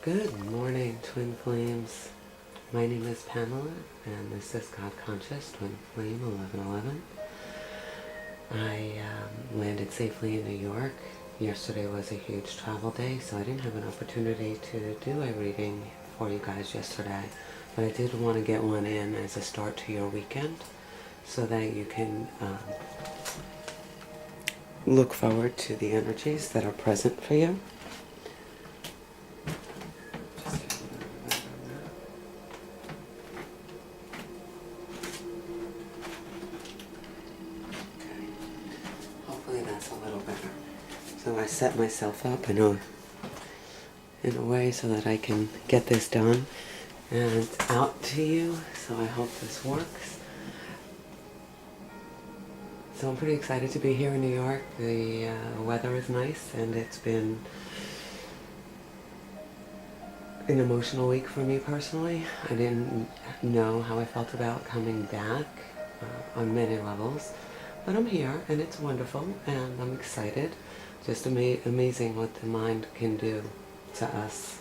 Good morning, Twin Flames. My name is Pamela, and this is God Conscious Twin Flame 1111. I landed safely in New York. Yesterday was a huge travel day, so I didn't have an opportunity to do a reading for you guys yesterday. But I did want to get one in as a start to your weekend, so that you can look forward to the energies that are present for you. Hopefully that's a little better. So I set myself up in a way so that I can get this done and out to you. So I hope this works. So I'm pretty excited to be here in New York. The weather is nice, and it's been an emotional week for me personally. I didn't know how I felt about coming back on many levels, but I'm here and it's wonderful and I'm excited. Just amazing what the mind can do to us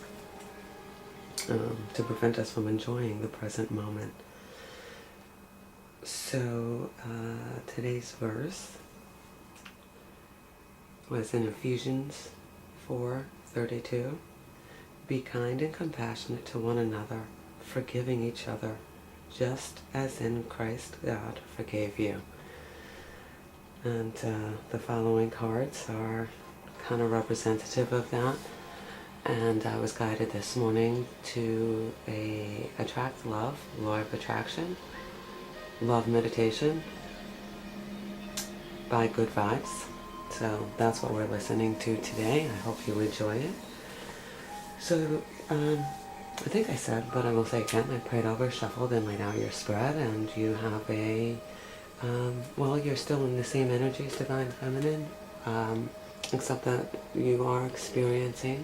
to prevent us from enjoying the present moment. So today's verse was in Ephesians 4:32. Be kind and compassionate to one another, forgiving each other, just as in Christ God forgave you. And the following cards are kind of representative of that. And I was guided this morning to attract love, law of attraction, love meditation by Good Vibes. So that's what we're listening to today. I hope you enjoy it. So I think I said, but I will say again, I prayed over, shuffled, and laid out your spread, and you have well, you're still in the same energies, Divine Feminine, except that you are experiencing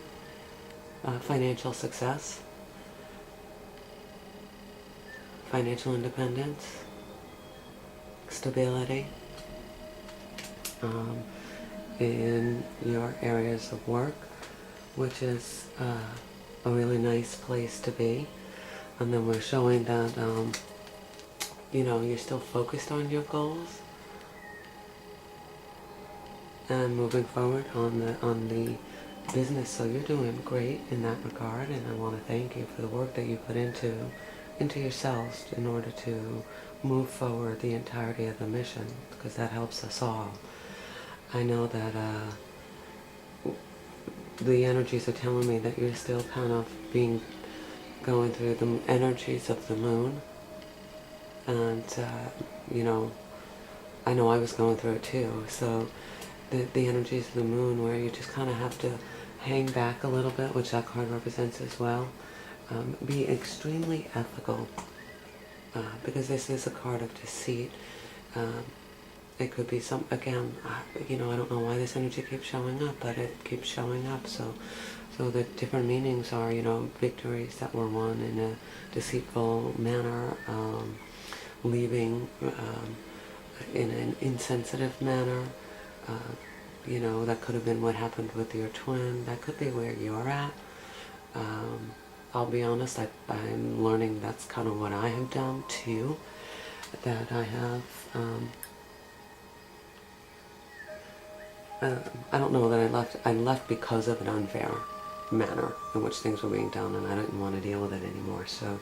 financial success, financial independence, stability in your areas of work, which is a really nice place to be. And then we're showing that you're still focused on your goals and moving forward on the business. So you're doing great in that regard, and I want to thank you for the work that you put into yourselves in order to move forward the entirety of the mission, because that helps us all. I know that the energies are telling me that you're still kind of going through the energies of the moon. And, I know I was going through it too. So the energies of the moon, where you just kind of have to hang back a little bit, which that card represents as well. Be extremely ethical, because this is a card of deceit. It could be again, I don't know why this energy keeps showing up, but it keeps showing up. So the different meanings are, victories that were won in a deceitful manner, leaving in an insensitive manner. That could have been what happened with your twin. That could be where you're at. I'll be honest, I'm learning that's kind of what I have done too. That I have, I don't know that I left because of an unfair manner in which things were being done, and I didn't want to deal with it anymore. So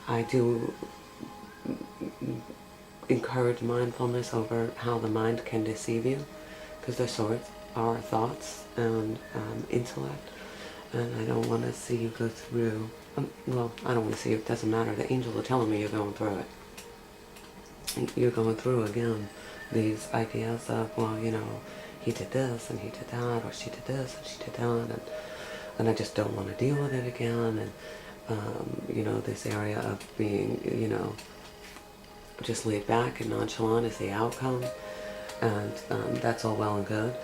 I do encourage mindfulness over how the mind can deceive you, because the swords are thoughts and intellect, and I don't want to see you go through, well, I don't want to see it doesn't matter, the angels are telling me you're going through it. You're going through, again, these ideas of, well, he did this and he did that, or she did this and she did that, and I just don't want to deal with it again, and this area of being, just laid back and nonchalant is the outcome, and that's all well and good.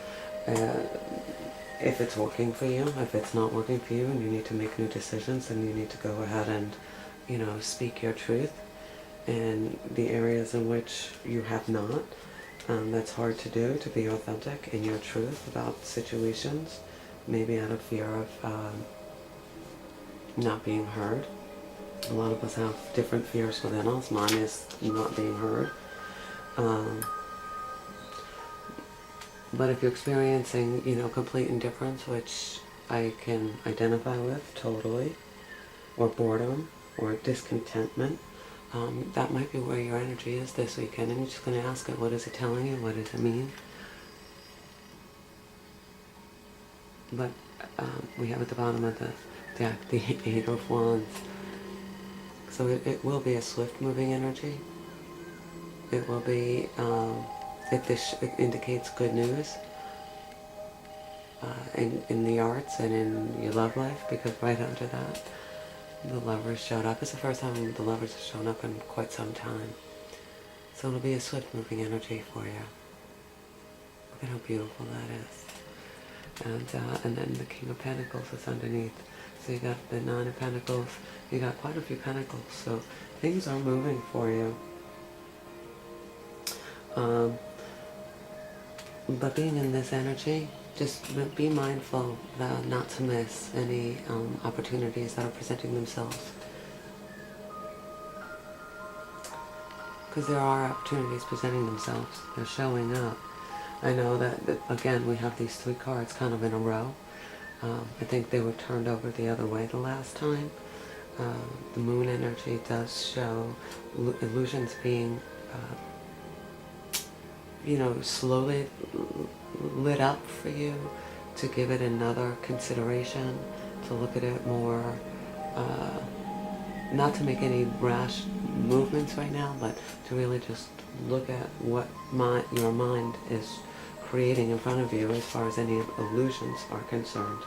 If it's working for you. If it's not working for you and you need to make new decisions, then you need to go ahead and, speak your truth in the areas in which you have not. That's hard to do, to be authentic in your truth about situations maybe out of fear of not being heard. A lot of us have different fears within us. Mine is not being heard. But if you're experiencing, complete indifference, which I can identify with totally, or boredom, or discontentment, that might be where your energy is this weekend. And you're just going to ask it, what is it telling you? What does it mean? But we have at the bottom of the deck the Eight of Wands. So it will be a swift-moving energy. It will be, it indicates good news in the arts and in your love life, because right under that, the Lovers showed up. It's the first time the Lovers have shown up in quite some time. So it'll be a swift-moving energy for you. Look at how beautiful that is. And then the King of Pentacles is underneath. So you got the Nine of Pentacles. You got quite a few Pentacles. So things are moving for you. But being in this energy, just be mindful not to miss any opportunities that are presenting themselves. Because there are opportunities presenting themselves. They're showing up. I know that, again, we have these three cards kind of in a row. I think they were turned over the other way the last time. The moon energy does show illusions being, slowly lit up for you, to give it another consideration, to look at it more, not to make any rash movements right now, but to really just look at what your mind is creating in front of you as far as any illusions are concerned.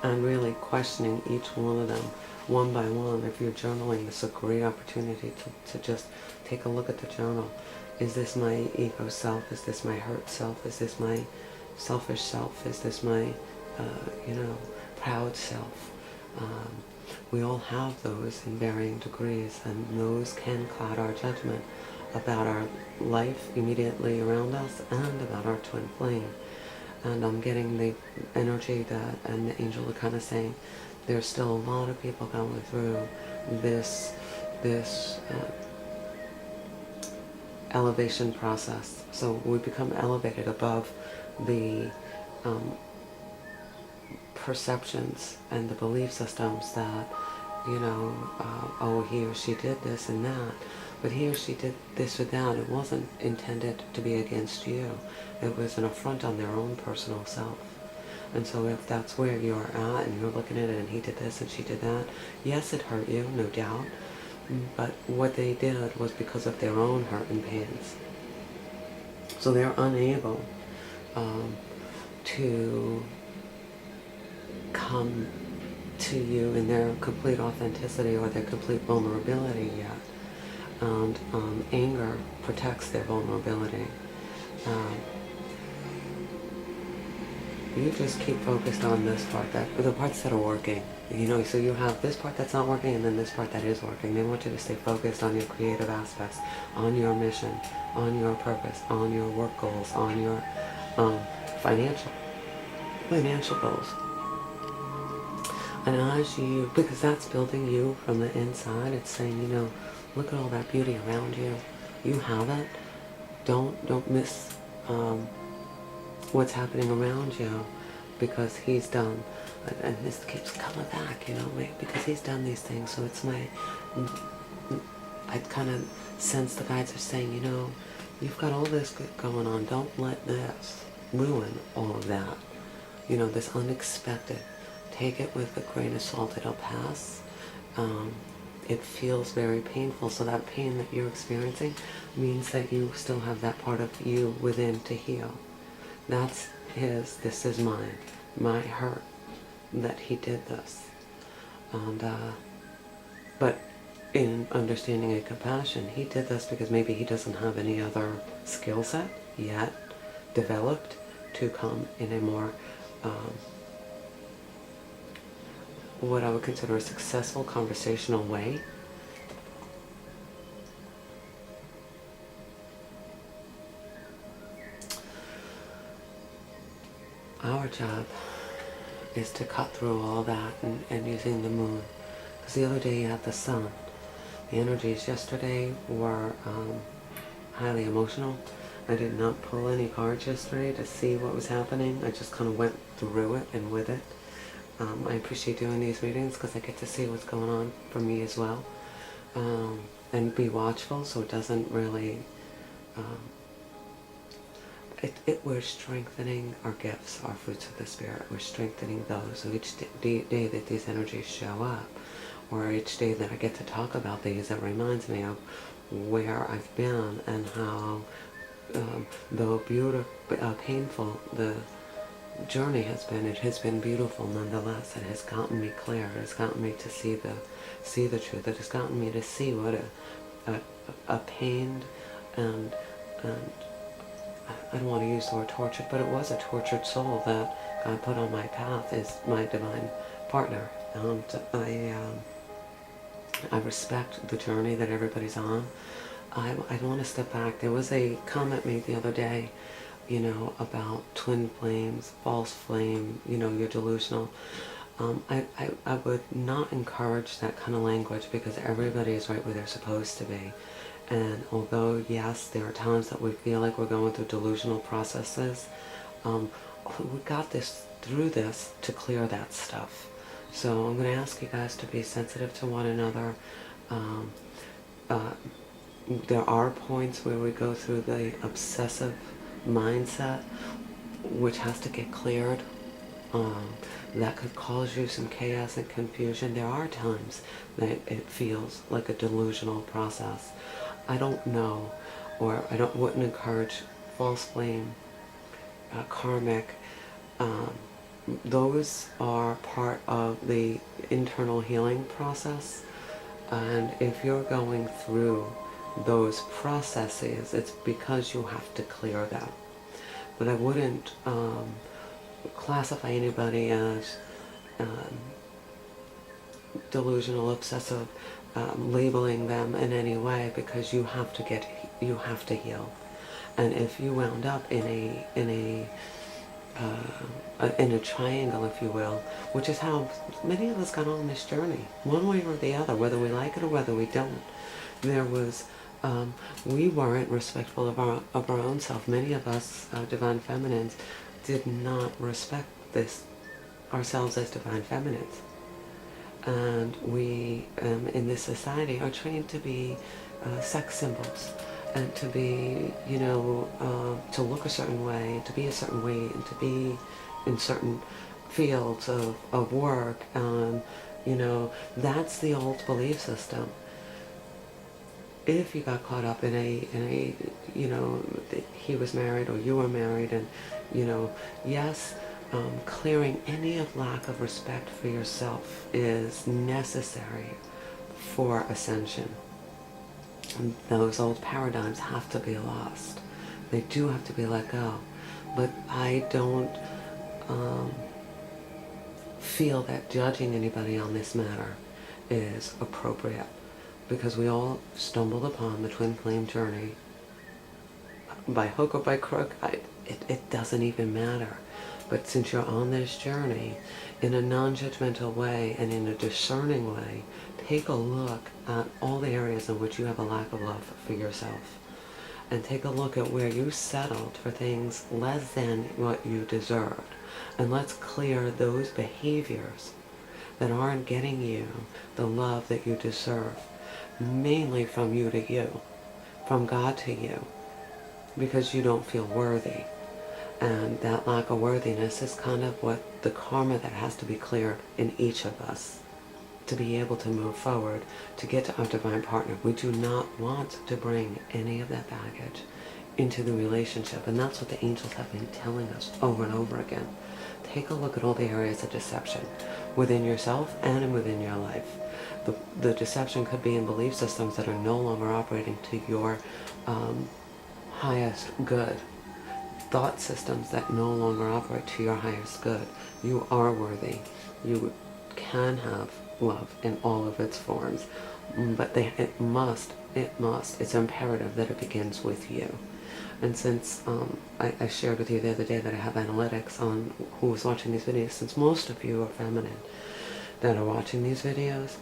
And really questioning each one of them one by one. If you're journaling, it's a great opportunity to just take a look at the journal. Is this my ego self? Is this my hurt self? Is this my selfish self? Is this my, proud self? We all have those in varying degrees, and those can cloud our judgment about our life immediately around us and about our twin flame. And I'm getting the energy that, and the angel are kind of saying, there's still a lot of people going through this elevation process. So we become elevated above the perceptions and the belief systems that, oh, he or she did this and that. But he or she did this or that. It wasn't intended to be against you. It was an affront on their own personal self. And so if that's where you're at and you're looking at it and he did this and she did that, yes, it hurt you, no doubt. But what they did was because of their own hurt and pains. So they're unable to come to you in their complete authenticity or their complete vulnerability yet. And anger protects their vulnerability. You just keep focused on this part, the parts that are working. So you have this part that's not working and then this part that is working. They want you to stay focused on your creative aspects, on your mission, on your purpose, on your work goals, on your financial goals. And because that's building you from the inside, it's saying, look at all that beauty around you. You have it. Don't miss what's happening around you, because he's done, and this keeps coming back, because he's done these things. So it's I kind of sense the guides are saying, you've got all this good going on. Don't let this ruin all of that. This unexpected. Take it with a grain of salt. It'll pass. It feels very painful. So that pain that you're experiencing means that you still have that part of you within to heal. That's his, this is mine. My hurt that he did this. And, but in understanding and compassion, he did this because maybe he doesn't have any other skill set yet developed to come in a more, what I would consider a successful conversational way. our job is to cut through all that and using the moon. Because the other day you had the sun. The energies yesterday were highly emotional. I did not pull any cards yesterday to see what was happening. I just kind of went through it and with it. I appreciate doing these readings because I get to see what's going on for me as well. And be watchful so it doesn't really... we're strengthening our gifts, our fruits of the Spirit. We're strengthening those. So each day that these energies show up, or each day that I get to talk about these, it reminds me of where I've been and how, though painful the journey has been, it has been beautiful nonetheless. It has gotten me clear. It has gotten me to see the truth. It has gotten me to see what a pained and I don't want to use the word tortured, but it was a tortured soul that God put on my path is my divine partner. And I respect the journey that everybody's on. I want to step back. There was a comment made the other day, about twin flames, false flame, you're delusional. I would not encourage that kind of language because everybody is right where they're supposed to be. And although, yes, there are times that we feel like we're going through delusional processes, we got through this to clear that stuff. So I'm going to ask you guys to be sensitive to one another. There are points where we go through the obsessive mindset, which has to get cleared. That could cause you some chaos and confusion. There are times that it feels like a delusional process. I don't know, or wouldn't encourage false flame, karmic. Those are part of the internal healing process, and if you're going through those processes, it's because you have to clear them. But I wouldn't classify anybody as delusional, obsessive, labeling them in any way, because you have to heal. And if you wound up in a triangle, if you will, which is how many of us got on this journey, one way or the other, whether we like it or whether we don't. There was we weren't respectful of our own self. Many of us divine feminines did not respect ourselves as divine feminines. And we, in this society, are trained to be sex symbols, and to be, to look a certain way, to be a certain way, and to be in certain fields of work. That's the old belief system. If you got caught up in a he was married or you were married, and, yes, clearing any of lack of respect for yourself is necessary for ascension. And those old paradigms have to be lost. They do have to be let go. But I don't feel that judging anybody on this matter is appropriate, because we all stumbled upon the twin flame journey by hook or by crook. It doesn't even matter. But since you're on this journey, in a non-judgmental way and in a discerning way, take a look at all the areas in which you have a lack of love for yourself. And take a look at where you settled for things less than what you deserved. And let's clear those behaviors that aren't getting you the love that you deserve, mainly from you to you, from God to you, because you don't feel worthy. And that lack of worthiness is kind of what the karma that has to be cleared in each of us to be able to move forward, to get to our divine partner. We do not want to bring any of that baggage into the relationship. And that's what the angels have been telling us over and over again. Take a look at all the areas of deception within yourself and within your life. The deception could be in belief systems that are no longer operating to your highest good. Thought systems that no longer operate to your highest good. You are worthy. You can have love in all of its forms, but it's imperative that it begins with you. And since I shared with you the other day that I have analytics on who was watching these videos, since most of you are feminine that are watching these videos,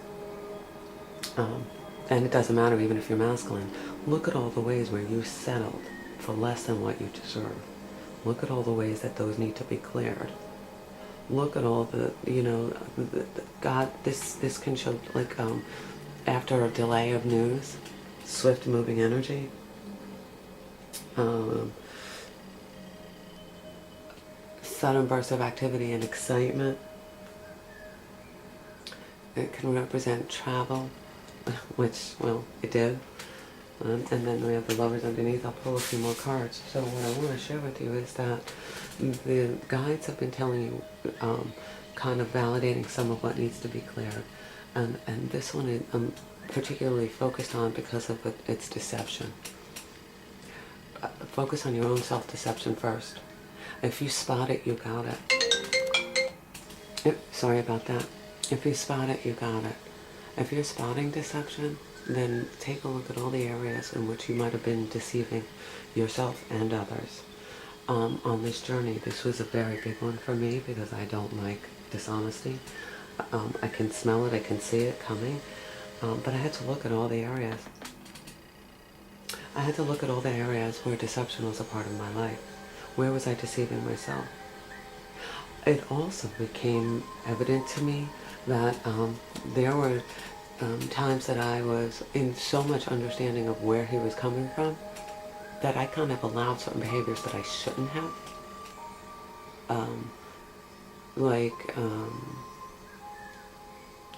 and it doesn't matter even if you're masculine, look at all the ways where you settled for less than what you deserve. Look at all the ways that those need to be cleared. Look at all the, God, this can show, like, after a delay of news, swift moving energy, sudden bursts of activity and excitement. It can represent travel, which, well, it did. And then we have the lovers underneath. I'll pull a few more cards. So what I want to share with you is that the guides have been telling you, kind of validating some of what needs to be cleared. And this one I'm particularly focused on because of its deception. Focus on your own self-deception first. If you spot it, you got it. Sorry about that. If you spot it, you got it. If you're spotting deception, then take a look at all the areas in which you might have been deceiving yourself and others. On this journey, this was a very big one for me because I don't like dishonesty. I can smell it, I can see it coming, but I had to look at all the areas. I had to look at all the areas where deception was a part of my life. Where was I deceiving myself? It also became evident to me that there were times that I was in so much understanding of where he was coming from that I kind of allowed certain behaviors that I shouldn't have.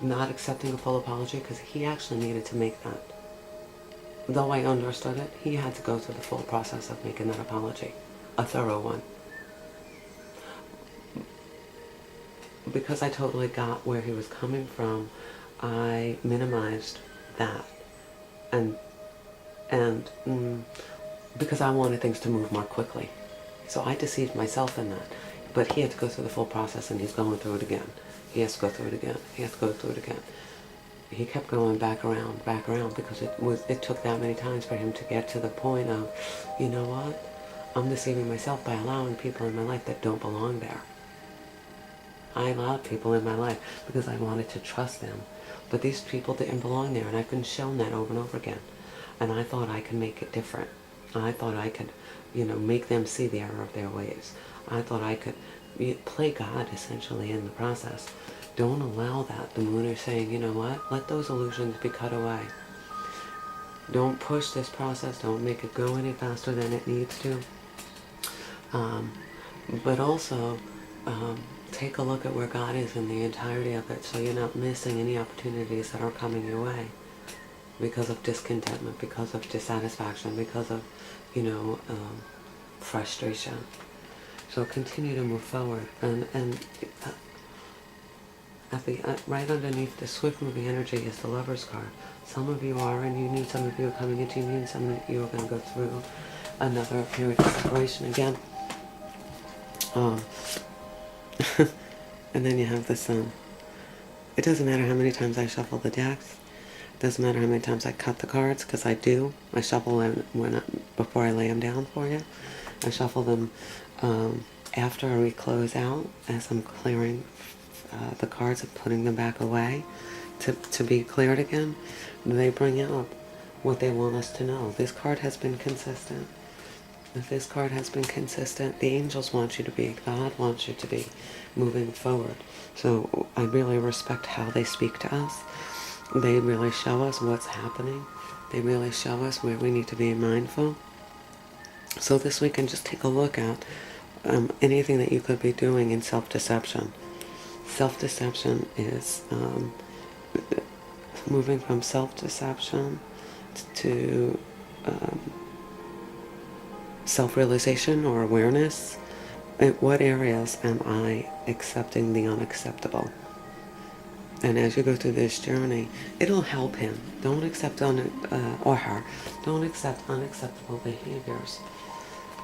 Not accepting a full apology, because he actually needed to make that. Though I understood it, he had to go through the full process of making that apology, a thorough one. Because I totally got where he was coming from, I minimized that, and because I wanted things to move more quickly. So I deceived myself in that. But he had to go through the full process, and he's going through it again. He has to go through it again. He has to go through it again. He kept going back around, because it took that many times for him to get to the point of, you know what? I'm deceiving myself by allowing people in my life that don't belong there. I allowed people in my life because I wanted to trust them. But these people didn't belong there, and I've been shown that over and over again. And I thought I could make it different. I thought I could, make them see the error of their ways. I thought I could play God, essentially, in the process. Don't allow that. The moon is saying, you know what? Let those illusions be cut away. Don't push this process. Don't make it go any faster than it needs to. But also, take a look at where God is in the entirety of it, so you're not missing any opportunities that are coming your way because of discontentment, because of dissatisfaction, because of, frustration. So continue to move forward. And right underneath the swift moving energy is the Lover's card. Some of you are in union, some of you are coming into union, some of you are going to go through another period of separation again. And then you have the Sun. It doesn't matter how many times I shuffle the decks. It doesn't matter how many times I cut the cards, because I do. I shuffle them before I lay them down for you. I shuffle them after we close out, as I'm clearing the cards and putting them back away to be cleared again. They bring out what they want us to know. This card has been consistent. If this card has been consistent, the angels want you to be, God wants you to be moving forward. So I really respect how they speak to us. They really show us what's happening. They really show us where we need to be mindful. So this weekend, just take a look at anything that you could be doing in self-deception. Self-deception is moving from self-deception to self-realization or awareness. In what areas am I accepting the unacceptable? And as you go through this journey, it'll help him. Don't accept or her. Don't accept unacceptable behaviors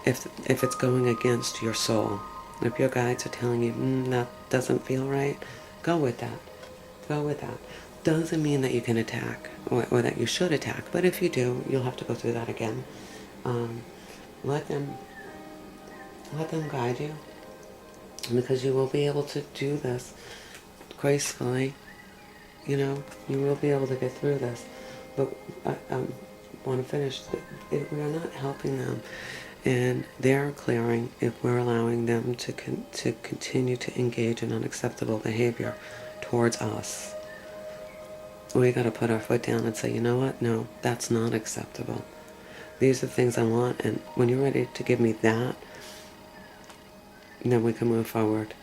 if it's going against your soul. If your guides are telling you, that doesn't feel right, go with that. Go with that. Doesn't mean that you can attack or that you should attack, but if you do, you'll have to go through that again. let them guide you, because you will be able to do this gracefully. You know, you will be able to get through this. But I want to finish. We are not helping them in their clearing if we're allowing them to continue to engage in unacceptable behavior towards us. We got to put our foot down and say, you know what? No, that's not acceptable. These are the things I want, and when you're ready to give me that, then we can move forward.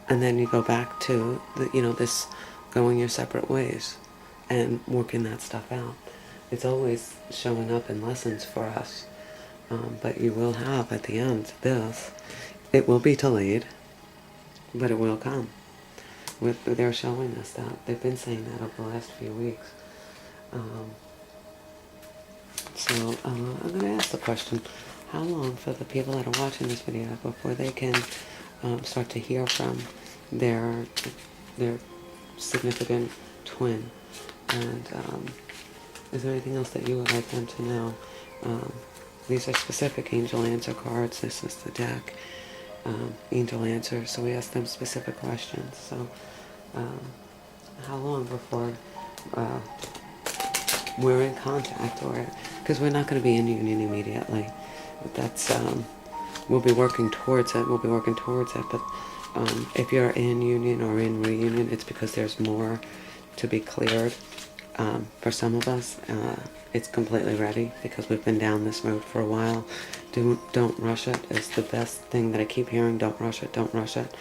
And then you go back to this going your separate ways and working that stuff out. It's always showing up in lessons for us. But you will have at the end this. It will be delayed, but it will come. They're showing us that. They've been saying that over the last few weeks. So I'm going to ask the question, how long for the people that are watching this video before they can start to hear from their significant twin? And is there anything else that you would like them to know? These are specific angel answer cards. This is the deck, angel answer. So we ask them specific questions. So how long before we're in contact, or because we're not going to be in union immediately. That's we'll be working towards it. But if you're in union or in reunion, it's because there's more to be cleared. For some of us, it's completely ready because we've been down this road for a while. Don't rush it. It's the best thing that I keep hearing. Don't rush it. Don't rush it.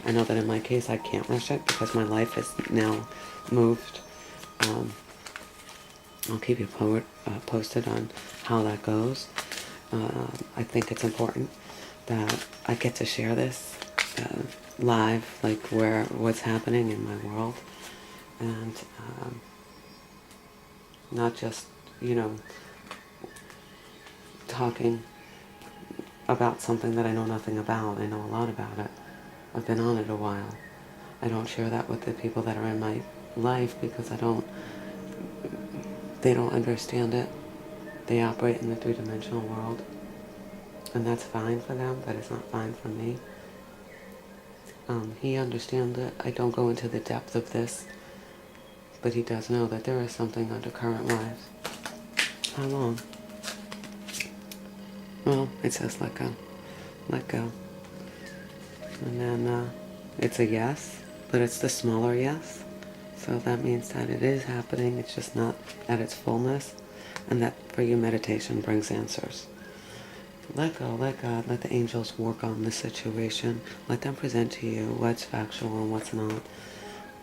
I know that in my case, I can't rush it because my life is now moved. I'll keep you posted on how that goes. I think it's important that I get to share this live, like what's happening in my world, and not just, talking about something that I know nothing about. I know a lot about it. I've been on it a while. I don't share that with the people that are in my life because they don't understand it. They operate in the three-dimensional world, and that's fine for them, but it's not fine for me. He understands it. I don't go into the depth of this, but he does know that there is something under current lives. How long? Well, it says let go. Let go. And then it's a yes, but it's the smaller yes. So that means that it is happening, it's just not at its fullness, and that for you meditation brings answers. Let go, let God, let the angels work on the situation. Let them present to you what's factual and what's not.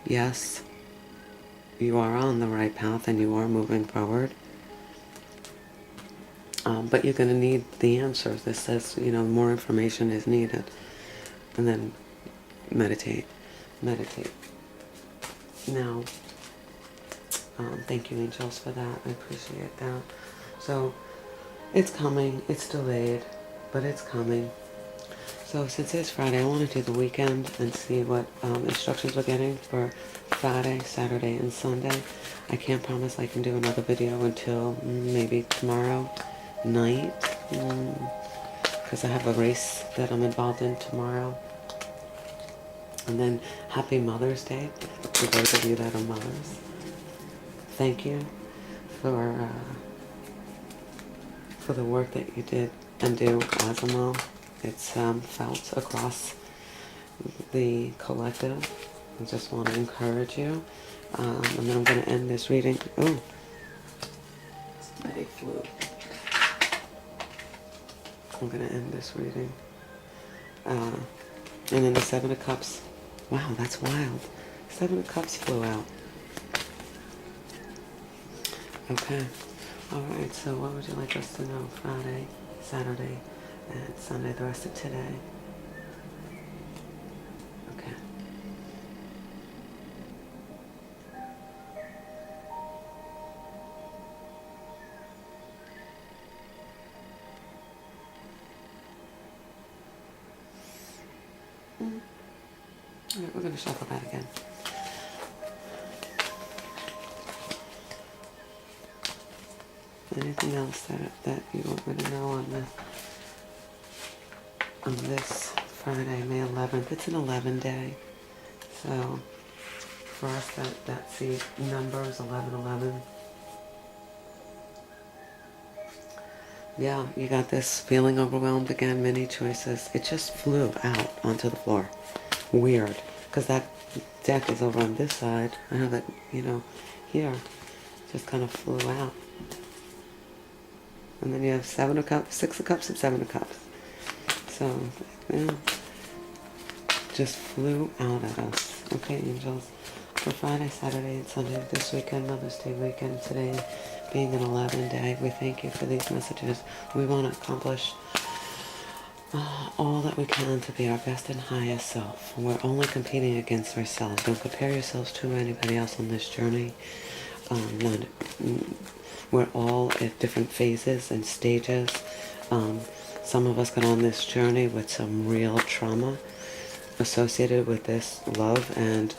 Yes, you are on the right path and you are moving forward. But you're going to need the answers. This says, more information is needed. And then meditate. Meditate. Now, thank you, angels, for that. I appreciate that. So, it's coming. It's delayed, but it's coming. So, since it's Friday, I want to do the weekend and see what instructions we're getting for Friday, Saturday, and Sunday. I can't promise I can do another video until maybe tomorrow night, because I have a race that I'm involved in tomorrow. And then happy Mother's Day to those of you that are mothers. Thank you for the work that you did and do as a mom. It's felt across the collective. I just want to encourage you. And then I'm going to end this reading. Oh, somebody flew. I'm going to end this reading. And then the Seven of Cups. Wow, that's wild. Seven of Cups flew out. Okay. Alright, so what would you like us to know? Friday, Saturday, and Sunday, the rest of today. Okay. Alright, we're going to shuffle that again. Anything else that you want me to know on this Friday, May 11th? It's an 11 day. So for us, that seed number is 1111. Yeah, you got this feeling overwhelmed again, many choices. It just flew out onto the floor. Weird, because that deck is over on this side. I have it, here. Just kind of flew out. And then you have 7 of Cups, 6 of Cups, and 7 of Cups. So, yeah, just flew out at us. Okay, angels. For Friday, Saturday, and Sunday this weekend, Mother's Day weekend, today being an 11 day, we thank you for these messages. We want to accomplish all that we can to be our best and highest self. We're only competing against ourselves. Don't compare yourselves to anybody else on this journey. We're all at different phases and stages. Some of us got on this journey with some real trauma associated with this love, and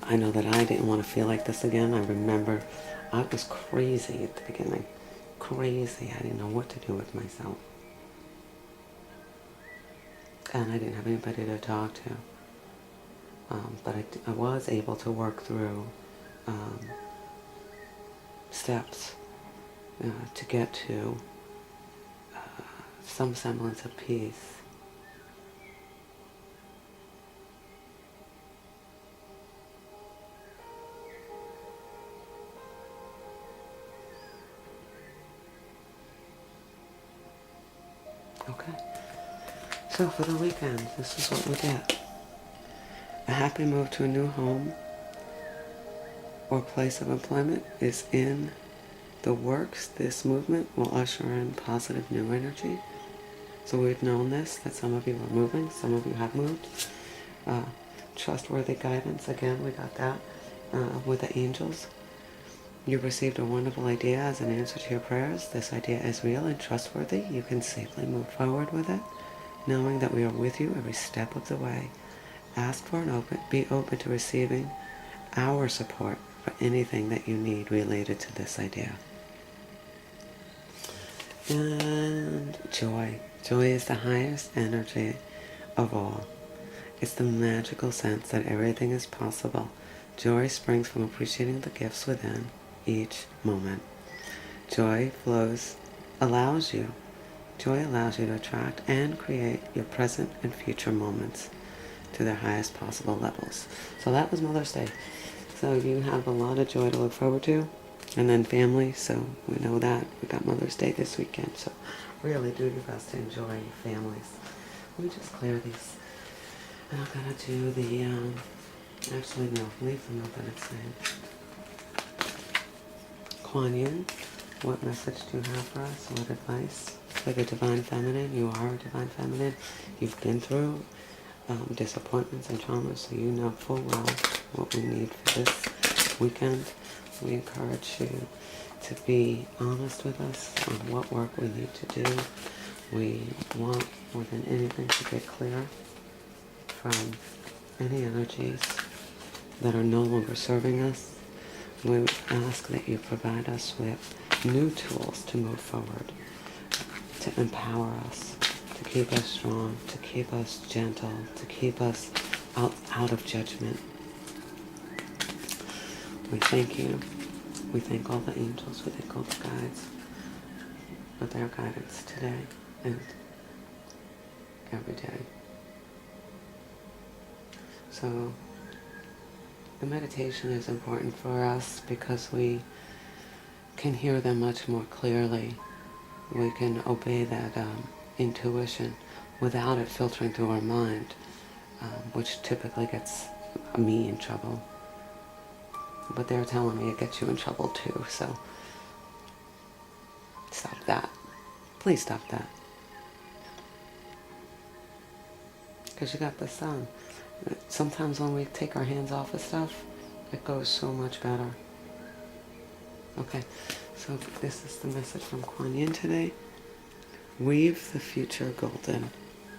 I know that I didn't want to feel like this again. I remember I was crazy at the beginning. Crazy. I didn't know what to do with myself. And I didn't have anybody to talk to. But I was able to work through steps to get to some semblance of peace. Okay. So for the weekend, this is what we get. A happy move to a new home or place of employment is in the works. This movement will usher in positive new energy. So we've known this, that some of you are moving, some of you have moved. Trustworthy guidance, again, we got that with the angels. You received a wonderful idea as an answer to your prayers. This idea is real and trustworthy. You can safely move forward with it, knowing that we are with you every step of the way. Ask for be open to receiving our support for anything that you need related to this idea. And joy. Joy is the highest energy of all. It's the magical sense that everything is possible. Joy springs from appreciating the gifts within each moment. Joy allows you to attract and create your present and future moments to their highest possible levels. So that was Mother's Day. So you have a lot of joy to look forward to. And then family, so we know that. We got Mother's Day this weekend, so really do your best to enjoy your families. Let me just clear these. And I'm going to do the, actually no, leave the note that it's saying. Kuan Yin, what message do you have for us? What advice for the Divine Feminine? You are a Divine Feminine. You've been through disappointments and traumas, so you know full well what we need for this weekend. We encourage you to be honest with us on what work we need to do. We want more than anything to get clear from any energies that are no longer serving us. We ask that you provide us with new tools to move forward, to empower us, to keep us strong, to keep us gentle, to keep us out of judgment. We thank you. We thank all the angels. We thank all the guides for their guidance today and every day. So the meditation is important for us because we can hear them much more clearly. We can obey that intuition without it filtering through our mind, which typically gets me in trouble. But they're telling me it gets you in trouble too, so stop that. Please stop that. Because you got the sun. Sometimes when we take our hands off of stuff, it goes so much better. Okay, so this is the message from Kuan Yin today. Weave the future golden.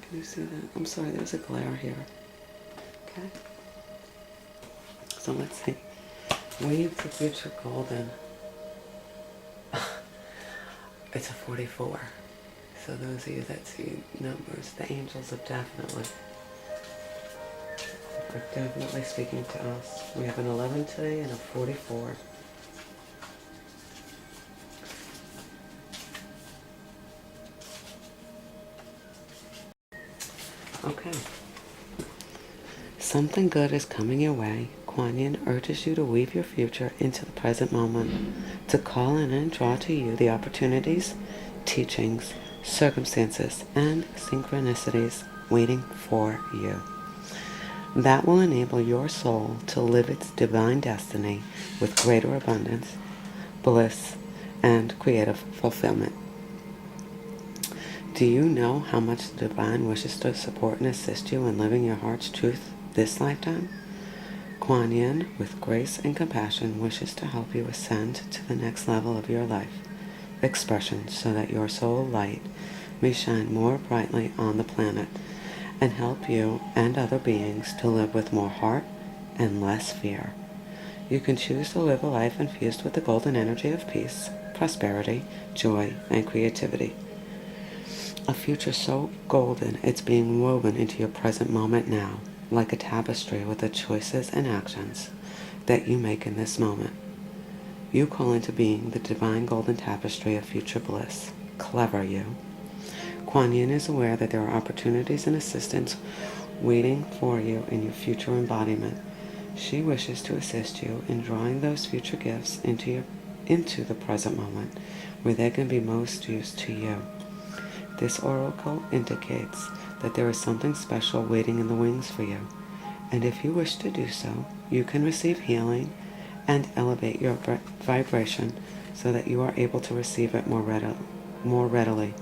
Can you see that? I'm sorry, there's a glare here. Okay. So let's see. Weave to future golden. It's a 44. So those of you that see numbers, the angels are definitely speaking to us. We have an 11 today and a 44. Okay. Something good is coming your way. Kuan Yin urges you to weave your future into the present moment, to call in and draw to you the opportunities, teachings, circumstances, and synchronicities waiting for you. That will enable your soul to live its divine destiny with greater abundance, bliss, and creative fulfillment. Do you know how much the divine wishes to support and assist you in living your heart's truth this lifetime? Kuan Yin, with grace and compassion, wishes to help you ascend to the next level of your life expression so that your soul light may shine more brightly on the planet and help you and other beings to live with more heart and less fear. You can choose to live a life infused with the golden energy of peace, prosperity, joy, and creativity. A future so golden it's being woven into your present moment now, like a tapestry with the choices and actions that you make in this moment. You call into being the divine golden tapestry of future bliss. Clever you. Kuan Yin is aware that there are opportunities and assistance waiting for you in your future embodiment. She wishes to assist you in drawing those future gifts into the present moment, where they can be most used to you. This oracle indicates that there is something special waiting in the wings for you, and if you wish to do so, you can receive healing and elevate your vibration so that you are able to receive it more readily.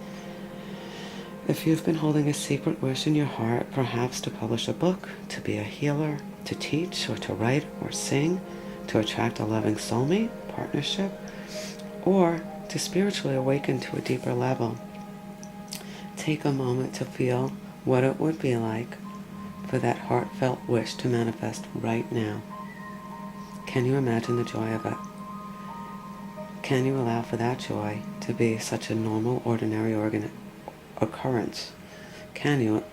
If you've been holding a secret wish in your heart, perhaps to publish a book, to be a healer, to teach or to write or sing, to attract a loving soulmate, partnership, or to spiritually awaken to a deeper level, take a moment to feel what it would be like for that heartfelt wish to manifest right now. Can you imagine the joy of it? Can you allow for that joy to be such a normal, ordinary occurrence? Can you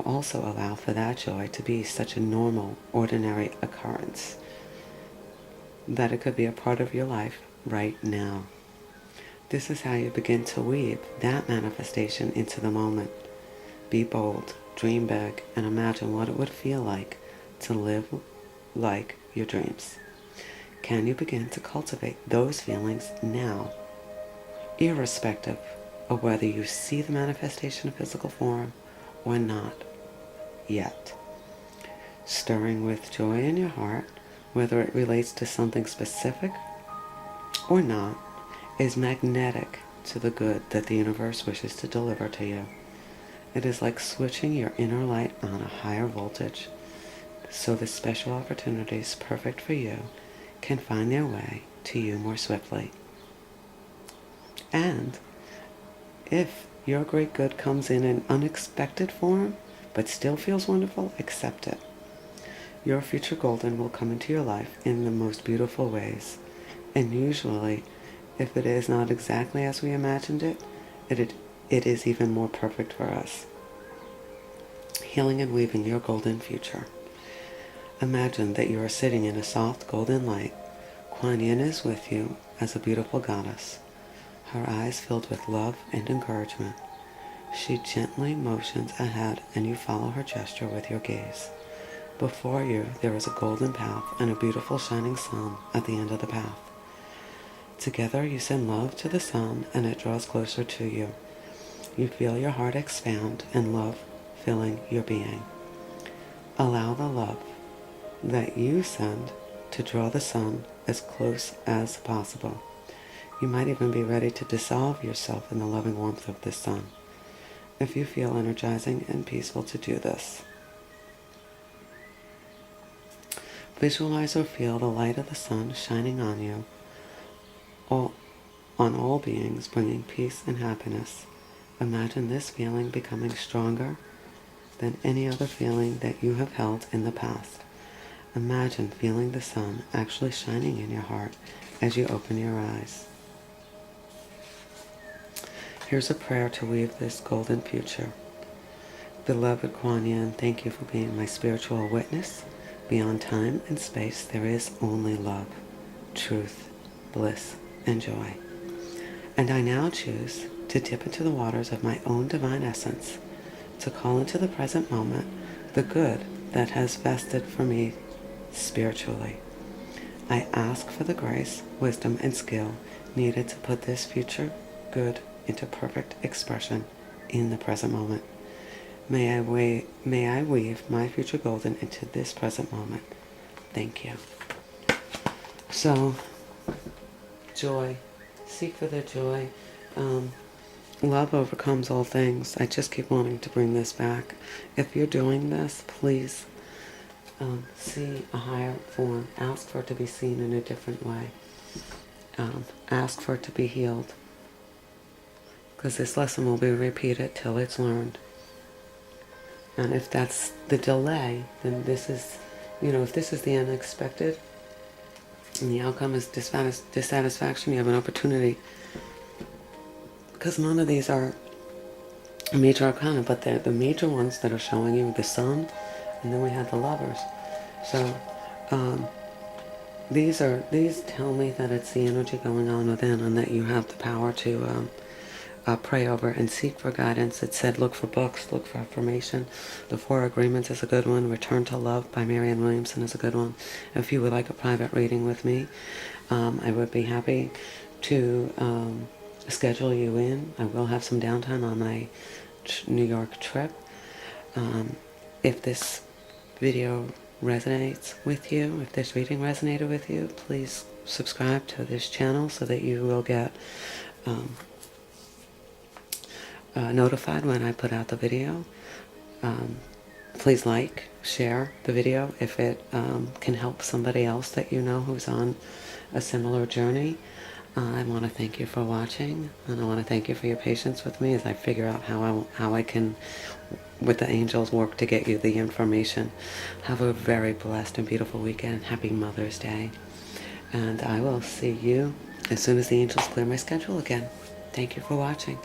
also allow for that joy to be such a normal, ordinary occurrence that it could be a part of your life right now? This is how you begin to weave that manifestation into the moment. Be bold, dream big, and imagine what it would feel like to live like your dreams. Can you begin to cultivate those feelings now, irrespective of whether you see the manifestation in physical form or not yet? Stirring with joy in your heart, whether it relates to something specific or not, is magnetic to the good that the universe wishes to deliver to you. It is like switching your inner light on a higher voltage, so the special opportunities perfect for you can find their way to you more swiftly. And if your great good comes in an unexpected form, but still feels wonderful, accept it. Your future golden will come into your life in the most beautiful ways. And usually, if it is not exactly as we imagined it, it is even more perfect for us. Healing and weaving your golden future. Imagine that you are sitting in a soft golden light. Kuan Yin is with you as a beautiful goddess, her eyes filled with love and encouragement. She gently motions ahead and you follow her gesture with your gaze. Before you, there is a golden path and a beautiful shining sun at the end of the path. Together you send love to the sun and it draws closer to you. You feel your heart expand and love filling your being. Allow the love that you send to draw the sun as close as possible. You might even be ready to dissolve yourself in the loving warmth of the sun, if you feel energizing and peaceful to do this. Visualize or feel the light of the sun shining on you, on all beings, bringing peace and happiness. Imagine this feeling becoming stronger, than any other feeling that you have held in the past. Imagine feeling the sun actually shining in your heart as you open your eyes. Here's a prayer to weave this golden future. Beloved Kuan Yin, thank you for being my spiritual witness. Beyond time and space, there is only love, truth, bliss, and joy. And I now choose to dip into the waters of my own divine essence, to call into the present moment the good that has vested for me spiritually. I ask for the grace, wisdom, and skill needed to put this future good into perfect expression in the present moment. May I weave my future golden into this present moment. Thank you. So, joy. Seek for the joy. Love overcomes all things. I just keep wanting to bring this back. If you're doing this, please see a higher form. Ask for it to be seen in a different way. Ask for it to be healed. Because this lesson will be repeated till it's learned. And if that's the delay, then this is, if this is the unexpected, and the outcome is dissatisfaction, you have an opportunity. Because none of these are major arcana, but they're the major ones that are showing you the sun, and then we have the lovers. So these tell me that it's the energy going on within, and that you have the power to pray over and seek for guidance. It said look for books, look for information. The Four Agreements is a good one. Return to Love by Marianne Wiliamson is a good one. If you would like a private reading with me, I would be happy to schedule you in. I will have some downtime on my New York trip. If this video resonates with you, if this reading resonated with you, please subscribe to this channel so that you will get notified when I put out the video. Please like, share the video if it can help somebody else that you know who's on a similar journey. I want to thank you for watching, and I want to thank you for your patience with me as I figure out how I can, with the angels, work to get you the information. Have a very blessed and beautiful weekend. Happy Mother's Day. And I will see you as soon as the angels clear my schedule again. Thank you for watching.